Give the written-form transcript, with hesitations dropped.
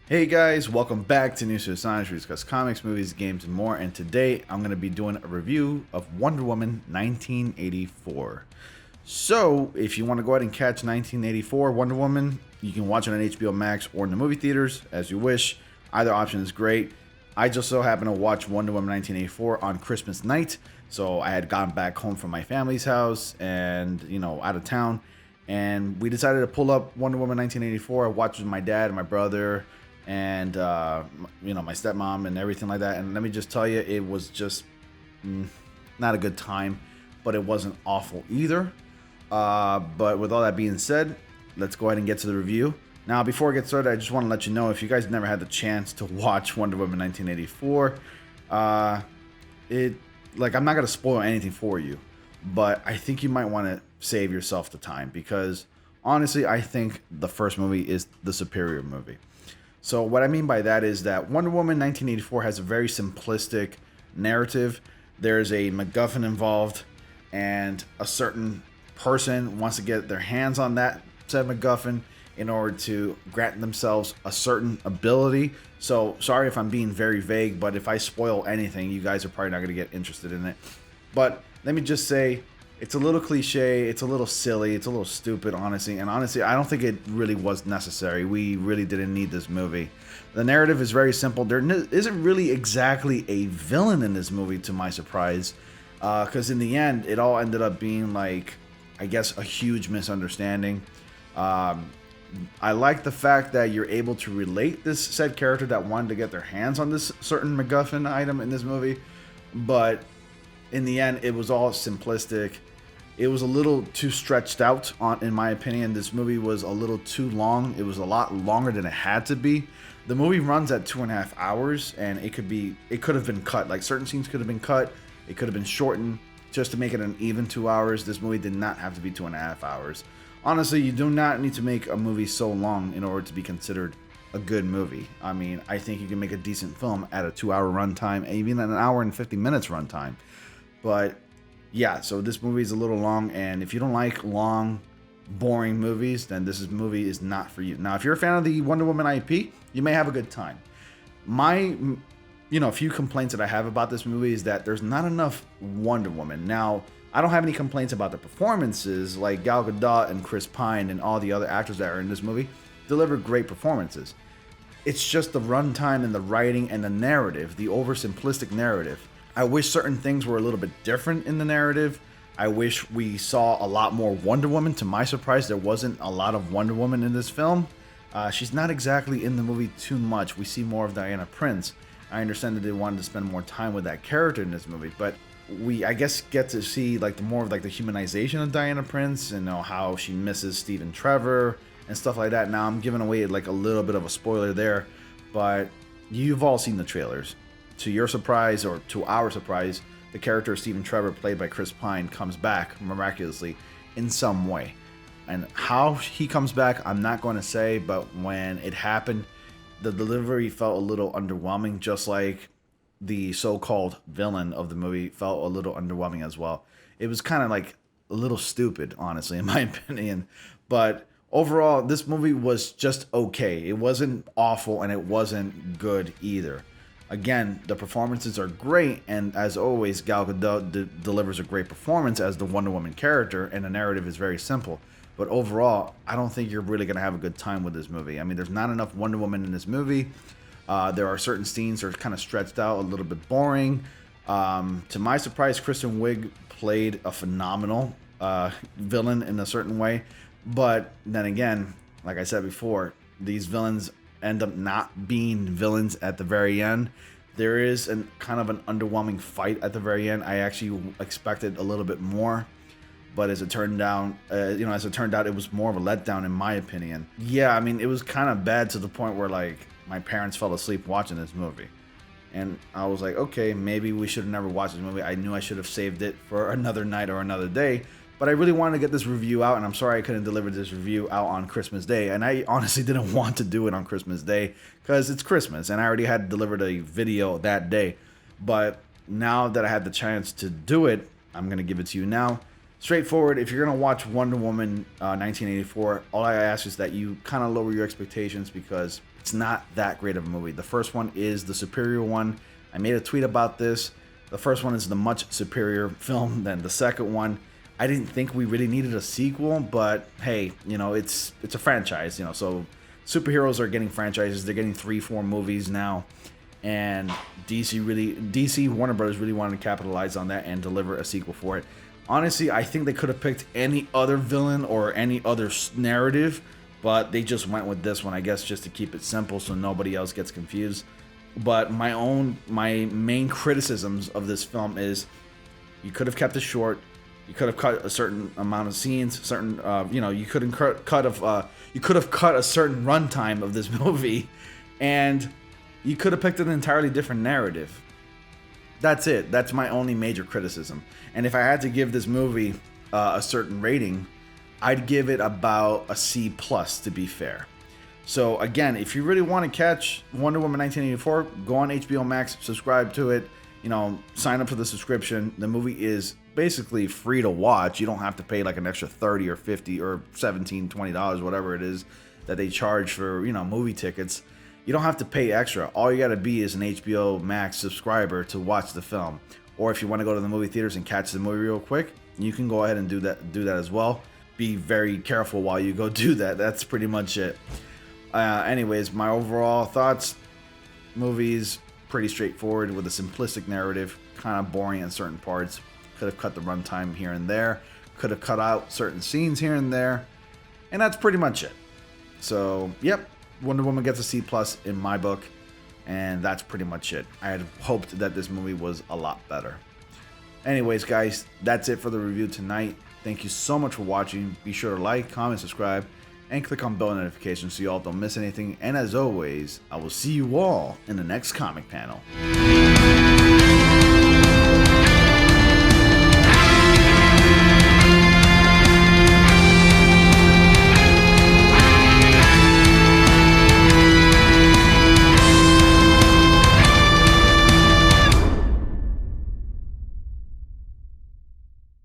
Hey guys, welcome back to News to Astonishment. We discuss comics, movies, games, and more. And today I'm going to be doing a review of Wonder Woman 1984. So, if you want to go ahead and catch 1984 Wonder Woman, you can watch it on HBO Max or in the movie theaters as you wish. Either option is great. I just so happened to watch Wonder Woman 1984 on Christmas night. So, I had gotten back home from my family's house and, out of town. And we decided to pull up Wonder Woman 1984. I watched with my dad and my brother and my stepmom and everything like that. And let me just tell you, it was just not a good time, but it wasn't awful either. But with all that being said, let's go ahead and get to the review. Now, before I get started, I just want to let you know, if you guys never had the chance to watch Wonder Woman 1984, I'm not going to spoil anything for you, but I think you might want to save yourself the time, because honestly, I think the first movie is the superior movie. So what I mean by that is that Wonder Woman 1984 has a very simplistic narrative. There's a MacGuffin involved, and a certain person wants to get their hands on that said MacGuffin in order to grant themselves a certain ability. So sorry if I'm being very vague, but if I spoil anything, you guys are probably not going to get interested in it. But let me just say, it's a little cliche, it's a little silly, it's a little stupid, honestly. And honestly, I don't think it really was necessary. We really didn't need this movie. The narrative is very simple. There isn't really exactly a villain in this movie, to my surprise. Because in the end, it all ended up being like, I guess, a huge misunderstanding. I like the fact that you're able to relate this said character that wanted to get their hands on this certain MacGuffin item in this movie. But in the end, it was all simplistic. It was a little too stretched out, in my opinion. This movie was a little too long. It was a lot longer than it had to be. The movie runs at 2.5 hours, and it could have been cut. Like, certain scenes could have been cut. It could have been shortened just to make it an even 2 hours. This movie did not have to be 2.5 hours. Honestly, you do not need to make a movie so long in order to be considered a good movie. I mean, I think you can make a decent film at a 2-hour runtime, even at an hour and 50 minutes runtime. But yeah, so this movie is a little long, and if you don't like long, boring movies, then this movie is not for you. Now, if you're a fan of the Wonder Woman IP, you may have a good time. My, few complaints that I have about this movie is that there's not enough Wonder Woman. Now, I don't have any complaints about the performances. Like Gal Gadot and Chris Pine and all the other actors that are in this movie deliver great performances. It's just the runtime and the writing and the narrative, the oversimplistic narrative. I wish certain things were a little bit different in the narrative. I wish we saw a lot more Wonder Woman. To my surprise, there wasn't a lot of Wonder Woman in this film. She's not exactly in the movie too much. We see more of Diana Prince. I understand that they wanted to spend more time with that character in this movie, but we, I guess, get to see more of the humanization of Diana Prince, and how she misses Stephen Trevor and stuff like that. Now, I'm giving away a little bit of a spoiler there, but you've all seen the trailers. To your surprise, or to our surprise, the character of Stephen Trevor, played by Chris Pine, comes back miraculously in some way. And how he comes back, I'm not going to say, but when it happened, the delivery felt a little underwhelming, just like the so-called villain of the movie felt a little underwhelming as well. It was kind of a little stupid, honestly, in my opinion. But overall, this movie was just okay. It wasn't awful, and it wasn't good either. Again, the performances are great, and as always, Gal Gadot delivers a great performance as the Wonder Woman character, and the narrative is very simple. But overall, I don't think you're really going to have a good time with this movie. I mean, there's not enough Wonder Woman in this movie. There are certain scenes that are kind of stretched out, a little bit boring. To my surprise, Kristen Wiig played a phenomenal villain in a certain way. But then again, like I said before, these villains end up not being villains at the very end. There is kind of an underwhelming fight at the very end. I actually expected a little bit more, but as it turned out, it was more of a letdown in my opinion. Yeah, I mean, it was kind of bad to the point where my parents fell asleep watching this movie, and I was like, okay, maybe we should have never watched this movie. I knew I should have saved it for another night or another day. But I really wanted to get this review out, and I'm sorry I couldn't deliver this review out on Christmas Day. And I honestly didn't want to do it on Christmas Day because it's Christmas, and I already had delivered a video that day. But now that I had the chance to do it, I'm going to give it to you now. straightforward. If you're gonna watch Wonder Woman 1984, all I ask is that you kind of lower your expectations because it's not that great of a movie. The first one is the superior one. I made a tweet about this. The first one is the much superior film than the second one. I didn't think we really needed a sequel, but hey, you know, it's a franchise, you know, so superheroes are getting franchises. They're getting 3-4 movies now, and DC Warner Brothers really wanted to capitalize on that and deliver a sequel for it. Honestly, I think they could have picked any other villain or any other narrative, but they just went with this one, I guess, just to keep it simple so nobody else gets confused. But my main criticisms of this film is you could have kept it short. You could have cut a certain amount of scenes, you could have cut a certain runtime of this movie, and you could have picked an entirely different narrative. That's it. That's my only major criticism. And if I had to give this movie a certain rating, I'd give it about a C+, to be fair. So again, if you really want to catch Wonder Woman 1984, go on HBO Max, subscribe to it, you know, sign up for the subscription. The movie is basically free to watch. You don't have to pay like an extra $30 or $50 or $17, $20, whatever it is that they charge for, you know, movie tickets. You don't have to pay extra. All you gotta be is an HBO Max subscriber to watch the film. Or if you want to go to the movie theaters and catch the movie real quick, you can go ahead and do that as well. Be very careful while you go do that. That's pretty much it. Anyways, my overall thoughts: movies pretty straightforward with a simplistic narrative, kind of boring in certain parts. Could have cut the runtime here and there. Could have cut out certain scenes here and there. And that's pretty much it. So, yep. Wonder Woman gets a C+ in my book, and that's pretty much it. I had hoped that this movie was a lot better. Anyways, guys, that's it for the review tonight. Thank you so much for watching. Be sure to like, comment, subscribe, and click on bell notifications so y'all don't miss anything. And as always, I will see you all in the next comic panel.